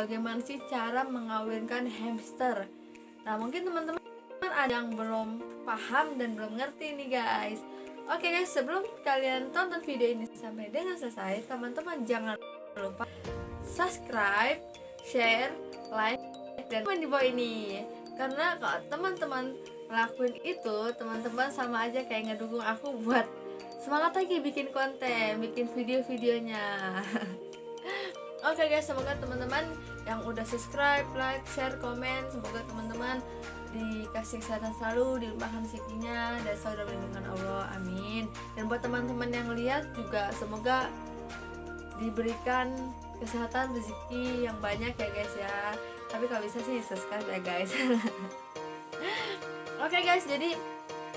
bagaimana sih cara mengawinkan hamster. Nah, mungkin teman-teman ada yang belum paham dan belum ngerti nih guys. Oke guys, sebelum kalian tonton video ini sampai dengan selesai, teman-teman jangan lupa subscribe, share, like, dan komen di bawah ini. Karena kalau teman-teman ngelakuin itu, teman-teman sama aja kayak ngedukung aku buat semangat lagi bikin konten, bikin video-videonya. Oke guys, semoga teman-teman yang udah subscribe, like, share, komen, semoga teman-teman dikasih kesehatan selalu, dilimpahkan rezekinya, dan selalu dilindungi Allah, amin. Dan buat teman-teman yang lihat juga semoga diberikan kesehatan, rezeki yang banyak ya guys ya. Tapi kalau bisa sih subscribe ya guys. Oke guys, jadi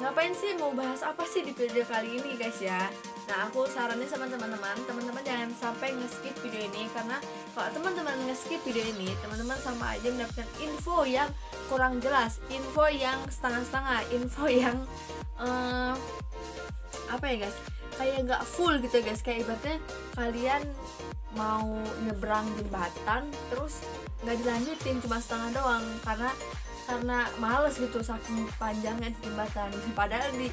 ngapain sih, mau bahas apa sih di video kali ini guys ya. Nah, aku saranin sama teman-teman jangan sampai nge-skip video ini, karena kalau teman-teman nge-skip video ini, teman-teman sama aja mendapatkan info yang kurang jelas, info yang setengah-setengah, info yang apa ya guys, kayak nggak full gitu guys. Kayak ibaratnya kalian mau nyebrang jembatan terus nggak dilanjutin, cuma setengah doang karena males gitu saking panjangnya di jembatan. Padahal di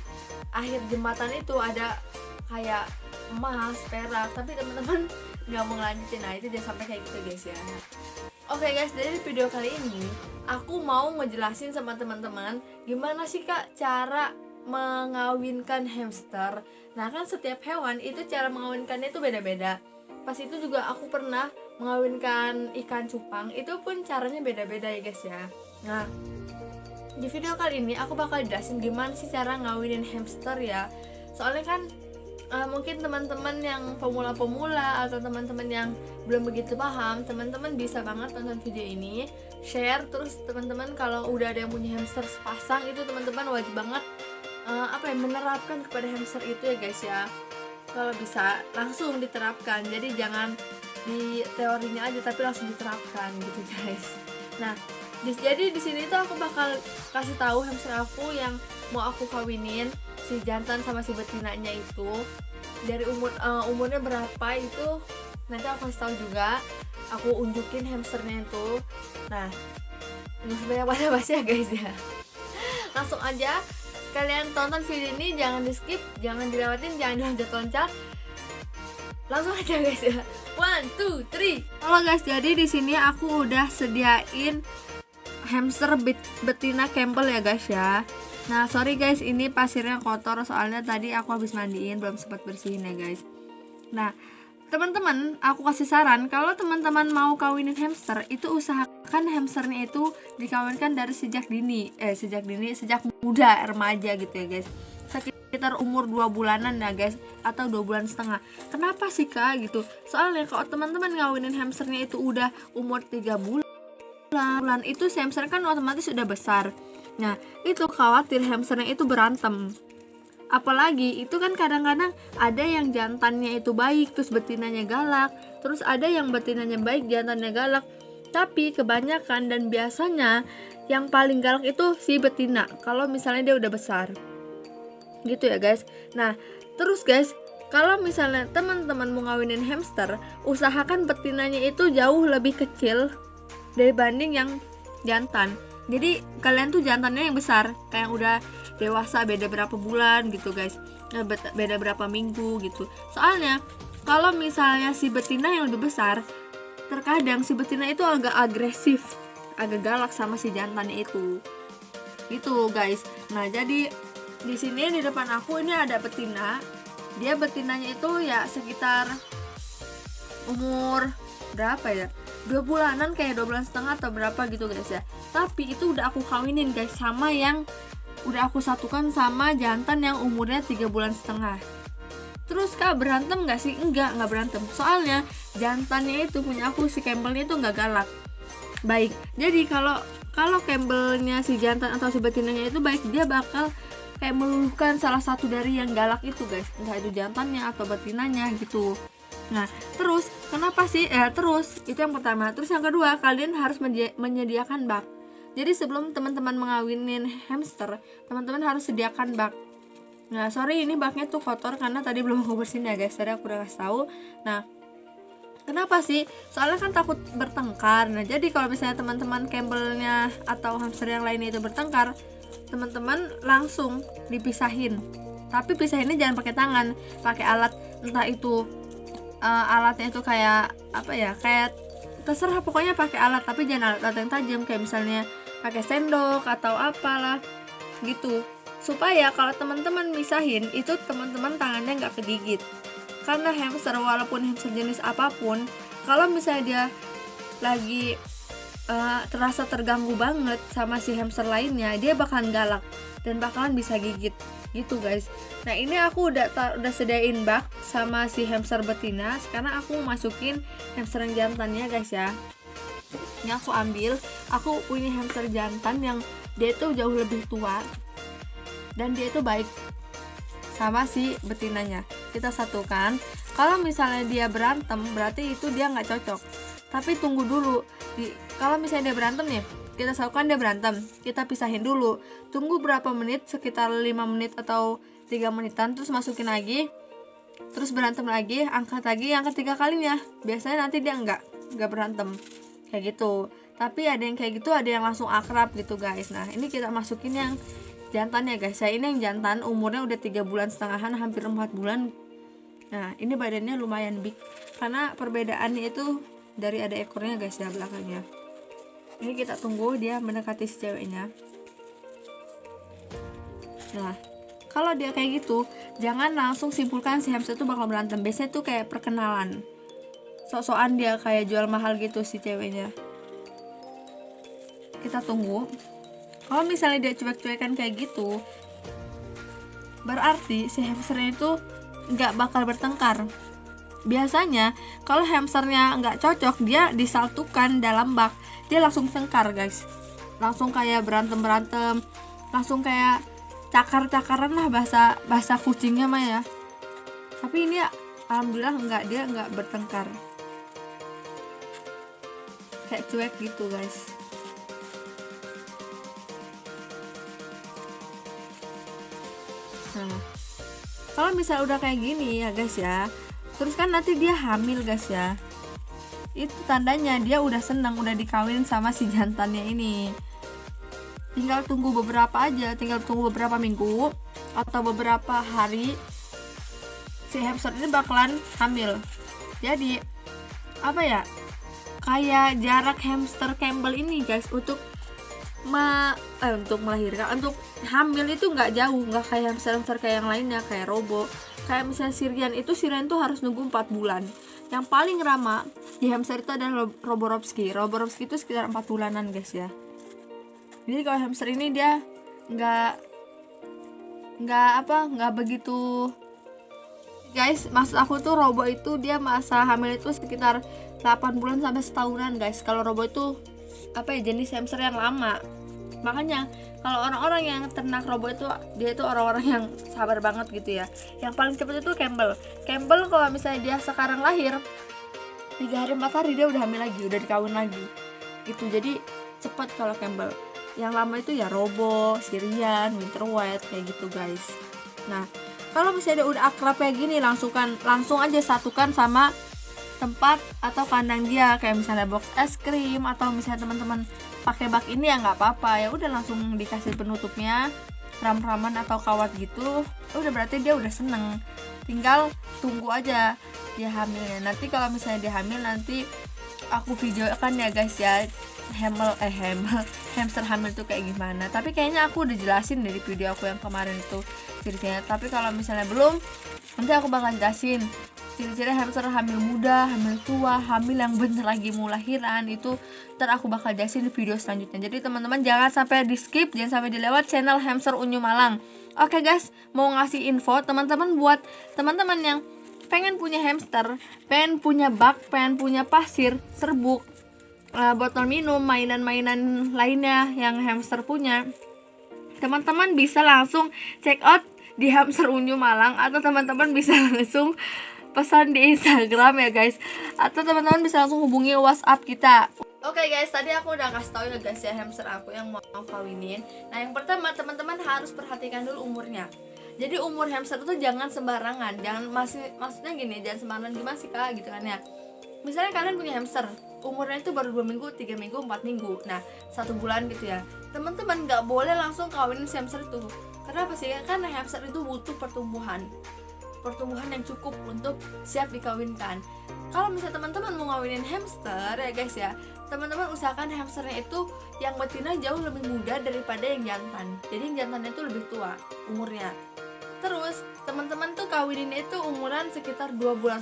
akhir jembatan itu ada kayak emas, perak, tapi teman-teman nggak mau ngelanjutin. Nah, itu jangan sampai kayak gitu guys ya. Oke guys, dari video kali ini aku mau ngejelasin sama teman-teman gimana sih kak cara mengawinkan hamster. Nah, kan setiap hewan itu cara mengawinkannya itu beda-beda. Pas itu juga aku pernah mengawinkan ikan cupang, itu pun caranya beda-beda ya guys ya. Nah, di video kali ini aku bakal jelasin gimana sih cara ngawinin hamster ya. Soalnya kan mungkin teman-teman yang pemula-pemula atau teman-teman yang belum begitu paham, teman-teman bisa banget nonton video ini, share, terus teman-teman kalau udah ada yang punya hamster sepasang itu teman-teman wajib banget menerapkan kepada hamster itu ya guys ya. Kalau bisa langsung diterapkan, jadi jangan di teorinya aja tapi langsung diterapkan gitu guys. Nah, jadi di sini tuh aku bakal kasih tahu hamster aku yang mau aku kawinin, si jantan sama si betinanya itu dari umurnya berapa itu nanti aku kasih tahu juga. Aku unjukin hamsternya itu. Nah, nggak sebanyak basa-basi ya guys ya. Langsung aja kalian tonton video ini, jangan di skip, jangan dilewatin, jangan diloncat-loncat. Langsung aja guys ya. 1, 2, 3. Halo guys, jadi di sini aku udah sediain hamster betina Campbell ya guys ya. Nah, sorry guys, ini pasirnya kotor soalnya tadi aku habis mandiin, belum sempat bersihin ya guys. Nah, teman-teman, aku kasih saran kalau teman-teman mau kawinin hamster, itu usahakan hamsternya itu dikawinkan dari sejak muda, remaja gitu ya guys. Sekitar umur 2 bulanan ya guys, atau 2 bulan setengah. Kenapa sih kak gitu? Soalnya kalau teman-teman ngawinin hamsternya itu udah umur 3 bulan itu si hamster kan otomatis sudah besar. Nah, itu khawatir hamsternya itu berantem. Apalagi itu kan kadang-kadang ada yang jantannya itu baik terus betinanya galak, terus ada yang betinanya baik jantannya galak. Tapi kebanyakan dan biasanya yang paling galak itu si betina kalau misalnya dia udah besar. Gitu ya guys. Nah, terus guys, kalau misalnya teman-teman mau ngawinin hamster, usahakan betinanya itu jauh lebih kecil dibanding yang jantan. Jadi kalian tuh jantannya yang besar, kayak yang udah dewasa, beda berapa bulan gitu guys, beda berapa minggu gitu. Soalnya kalau misalnya si betina yang lebih besar, terkadang si betina itu agak agresif, agak galak sama si jantannya itu gitu guys. Nah, jadi di sini di depan aku ini ada betina. Dia betinanya itu ya sekitar umur berapa ya, 2 bulanan, kayak 2 bulan setengah atau berapa gitu guys ya. Tapi itu udah aku kawinin guys, sama yang udah aku satukan sama jantan yang umurnya 3 bulan setengah. Terus kak, berantem gak sih? Enggak berantem. Soalnya jantannya itu punya aku, si Campbellnya itu gak galak, baik. Jadi kalau Campbellnya si jantan atau si betinanya itu baik, dia bakal kayak meluluhkan salah satu dari yang galak itu guys, entah itu jantannya atau betinanya gitu. Nah, terus kenapa sih? Terus itu yang pertama. Terus yang kedua, kalian harus menyediakan bak. Jadi sebelum teman-teman mengawinin hamster, teman-teman harus sediakan bak. Nah, sorry ini baknya tuh kotor karena tadi belum aku bersihin ya guys. Tadi aku udah kasih tahu. Nah, Kenapa sih? Soalnya kan takut bertengkar. Nah, jadi kalau misalnya teman-teman Campbellnya atau hamster yang lainnya itu bertengkar, teman-teman langsung dipisahin. Tapi pisahinnya jangan pakai tangan, pakai alat, entah itu alatnya itu kayak apa ya, kayak terserah, pokoknya pakai alat, tapi jangan alat yang tajam, kayak misalnya pakai sendok atau apalah gitu, supaya kalau teman-teman misahin itu teman-teman tangannya nggak kegigit. Karena hamster, walaupun hamster jenis apapun, kalau misalnya dia lagi terasa terganggu banget sama si hamster lainnya, dia bakalan galak dan bakalan bisa gigit gitu guys. Nah, ini aku udah sediain bak sama si hamster betina. Sekarang aku masukin hamster yang jantannya guys ya. Ini aku ambil, aku punya hamster jantan yang dia itu jauh lebih tua dan dia itu baik sama si betinanya. Kita satukan. Kalau misalnya dia berantem, berarti itu dia nggak cocok. Tapi tunggu dulu. Kalau misalnya dia berantem nih, kita satukan dia berantem, kita pisahin dulu. Tunggu berapa menit, sekitar 5 menit atau 3 menitan, terus masukin lagi. Terus berantem lagi, angkat lagi yang ketiga kalinya. Biasanya nanti dia nggak berantem. Kayak gitu. Tapi ada yang kayak gitu, ada yang langsung akrab gitu guys. Nah, ini kita masukin yang jantan ya guys. Saya ini yang jantan, umurnya udah 3 bulan setengahan, hampir 4 bulan. Nah, ini badannya lumayan big karena perbedaannya itu dari ada ekornya guys ya, belakangnya. Ini kita tunggu dia mendekati si ceweknya. Nah, kalau dia kayak gitu, jangan langsung simpulkan si hamster itu bakal berantem. Biasanya tuh kayak perkenalan, sok-sokan dia kayak jual mahal gitu si ceweknya. Kita tunggu. Kalau misalnya dia cuek-cuekan kayak gitu, berarti si hamsternya itu nggak bakal bertengkar. Biasanya kalau hamsternya nggak cocok, dia disatukan dalam bak, dia langsung tengkar guys, langsung kayak berantem, langsung kayak cakar-cakaran lah, bahasa kucingnya mah ya. Tapi ini alhamdulillah dia nggak bertengkar, kayak cuek gitu guys. Nah, kalau misalnya udah kayak gini ya guys ya, terus kan nanti dia hamil guys ya, itu tandanya dia udah senang, udah dikawin sama si jantannya ini. Tinggal tunggu beberapa minggu atau beberapa hari, si hamster ini bakalan hamil. Jadi apa ya, kayak jarak hamster Campbell ini guys untuk melahirkan, untuk hamil itu nggak jauh, nggak kayak hamster kayak yang lainnya, kayak Robo, kayak misalnya Syrian tuh harus nunggu 4 bulan. Yang paling lama di hamster itu adalah Roborovski itu sekitar 4 bulanan guys ya. Jadi kalau hamster ini dia nggak begitu guys. Maksud aku tuh Robo itu dia masa hamil itu sekitar 8 bulan sampai setahunan guys. Kalau Robo itu jenis hamster yang lama. Makanya kalau orang-orang yang ternak Robo itu, dia itu orang-orang yang sabar banget gitu ya. Yang paling cepat itu Campbell kalau misalnya dia sekarang lahir 3 hari 4 hari dia udah hamil lagi, udah dikawin lagi gitu. Jadi cepat kalau Campbell. Yang lama itu ya Robo, Syrian, Winter White kayak gitu guys. Nah, kalau misalnya dia udah akrab kayak gini, langsung aja satukan sama tempat atau kandang dia, kayak misalnya box es krim, atau misalnya teman-teman pakai bak ini ya nggak apa-apa, ya udah langsung dikasih penutupnya, ram-raman atau kawat gitu. Udah berarti dia udah seneng, tinggal tunggu aja dia hamilnya. Nanti kalau misalnya dia hamil, nanti aku videokan ya guys ya, hamster hamil tuh kayak gimana. Tapi kayaknya aku udah jelasin dari video aku yang kemarin itu ciri-cirinya. Tapi kalau misalnya belum, nanti aku bakal jelasin ciri-ciri hamster hamil muda, hamil tua, hamil yang bener lagi mau lahiran. Itu ntar aku bakal jelasin di video selanjutnya. Jadi teman-teman jangan sampai di skip, jangan sampai dilewat channel Hamster Unyu Malang. Oke guys, mau ngasih info teman-teman buat teman-teman yang pengen punya hamster, pengen punya bak, pengen punya pasir, serbuk, botol minum, mainan-mainan lainnya yang hamster punya, teman-teman bisa langsung check out di Hamster Unyu Malang, atau teman-teman bisa langsung pesan di Instagram ya guys, atau teman-teman bisa langsung hubungi WhatsApp kita. Oke guys, tadi aku udah kasih tahu ya guys ya hamster aku yang mau kawinin. Nah, yang pertama teman-teman harus perhatikan dulu umurnya. Jadi umur hamster itu jangan sembarangan, maksudnya gini, jangan sembarangan gimana sih kak gitu kan ya. misalnya kalian punya hamster, umurnya itu baru 2 minggu, 3 minggu, 4 minggu, nah 1 bulan gitu ya, teman-teman nggak boleh langsung kawinin si hamster itu. Kenapa sih? Karena hamster itu butuh pertumbuhan yang cukup untuk siap dikawinkan. Kalau misalnya teman-teman mau ngawinin hamster ya guys ya, teman-teman usahakan hamsternya itu yang betina jauh lebih muda daripada yang jantan. Jadi yang jantannya itu lebih tua umurnya. Terus teman-teman tuh kawininnya itu umuran sekitar 2,5 bulan,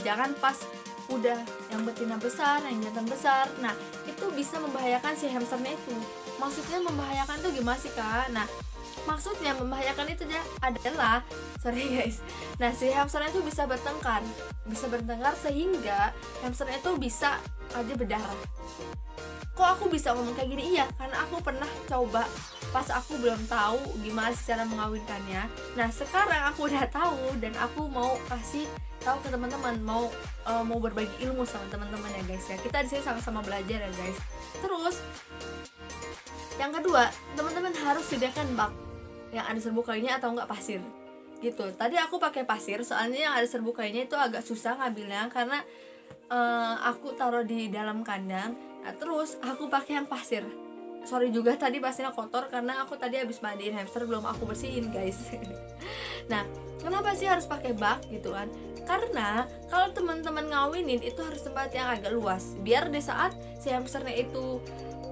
jangan pas udah yang betina besar, yang jantan besar. Nah itu bisa membahayakan si hamsternya itu. Maksudnya membahayakan tuh gimana sih kak? Nah maksudnya membahayakan itu adalah nah si hamsternya itu bisa bertengkar sehingga hamsternya itu bisa aja berdarah. Kok aku bisa ngomong kayak gini? Iya, karena aku pernah coba pas aku belum tahu gimana cara mengawinkannya. Nah sekarang aku udah tahu dan aku mau kasih tahu ke teman-teman, mau berbagi ilmu sama teman-teman ya guys ya. Kita di sini sama-sama belajar ya guys. Terus yang kedua, teman-teman harus sediakan bak yang ada serbuk kayunya atau enggak pasir gitu. Tadi aku pakai pasir soalnya yang ada serbuk kayunya itu agak susah ngambilnya karena aku taruh di dalam kandang. Nah terus aku pakai yang pasir. Sorry juga tadi pasirnya kotor karena aku tadi habis mandiin hamster, belum aku bersihin guys. Nah kenapa sih harus pakai bak gitu kan? Karena kalau teman-teman ngawinin itu harus tempat yang agak luas, biar di saat si hamsternya itu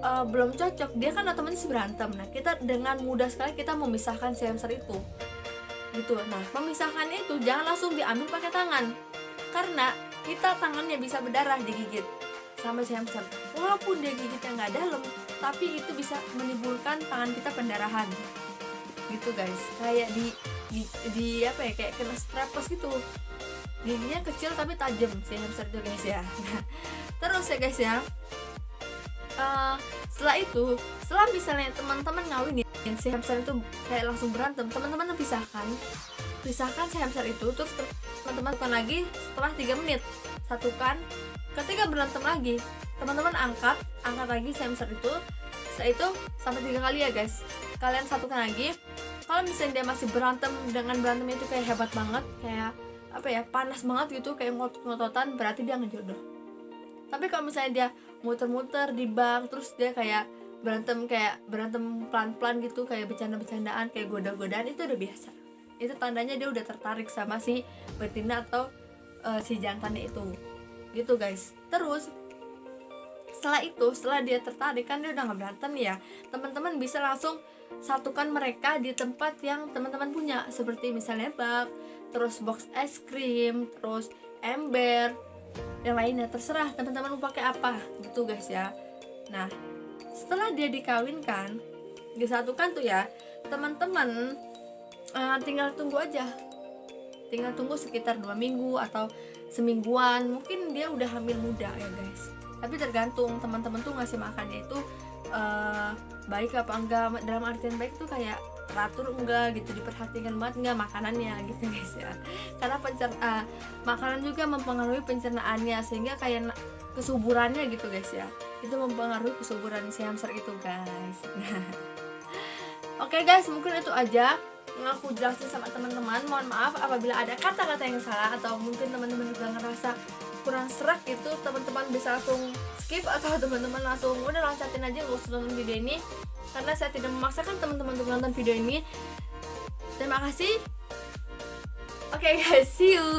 belum cocok, dia kan otomatis berantem. Nah kita dengan mudah sekali kita memisahkan si hamster itu gitu. Nah memisahkannya itu jangan langsung diambil pakai tangan, karena kita tangannya bisa berdarah digigit sama si hamster. Walaupun dia gigitnya nggak dalam, tapi itu bisa menimbulkan tangan kita pendarahan gitu guys. Kayak di apa ya, kayak kena strepes gitu. Giginya kecil tapi tajam si hamster itu guys ya. Nah, terus ya guys ya, setelah misalnya teman-teman ngawinin si hamster itu kayak langsung berantem, teman-teman pisahkan si hamster itu. Terus teman-teman lakukan lagi setelah 3 menit, satukan. Ketika berantem lagi, teman-teman angkat lagi si hamster itu. Setelah itu sampai 3 kali ya guys, kalian satukan lagi. Kalau misalnya dia masih berantem, dengan berantem itu kayak hebat banget, kayak apa ya, panas banget gitu, kayak ngotot-ngototan, berarti dia ngejodoh. Tapi kalau misalnya dia muter-muter di bak, terus dia kayak berantem pelan-pelan gitu, kayak bercanda-bercandaan, kayak goda-godaan, itu udah biasa. Itu tandanya dia udah tertarik sama si betina atau si jantannya itu gitu guys. Terus setelah dia tertarik, kan dia udah gak berantem ya, teman-teman bisa langsung satukan mereka di tempat yang teman-teman punya, seperti misalnya bak, terus box es krim, terus ember, yang lainnya, terserah teman-teman mau pakai apa gitu guys ya. Nah setelah dia dikawinkan, disatukan tuh ya, teman-teman tinggal tunggu sekitar 2 minggu atau semingguan, mungkin dia udah hamil muda ya guys. Tapi tergantung teman-teman tuh ngasih makannya itu baik apa enggak. Dalam artian baik tuh kayak teratur enggak gitu, diperhatikan banget enggak makanannya gitu guys ya. Karena makanan juga mempengaruhi pencernaannya, sehingga kayak kesuburannya gitu guys ya, itu mempengaruhi kesuburan si hamster itu guys. Oke guys, mungkin itu aja yang aku jelasin sama teman-teman. Mohon maaf apabila ada kata-kata yang salah, atau mungkin teman-teman juga ngerasa kurang serak gitu, teman-teman bisa langsung skip, atau teman-teman langsung udah loncatin aja, gak usah nonton video ini, karena saya tidak memaksakan teman-teman untuk nonton video ini. Terima kasih. Oke guys, see you.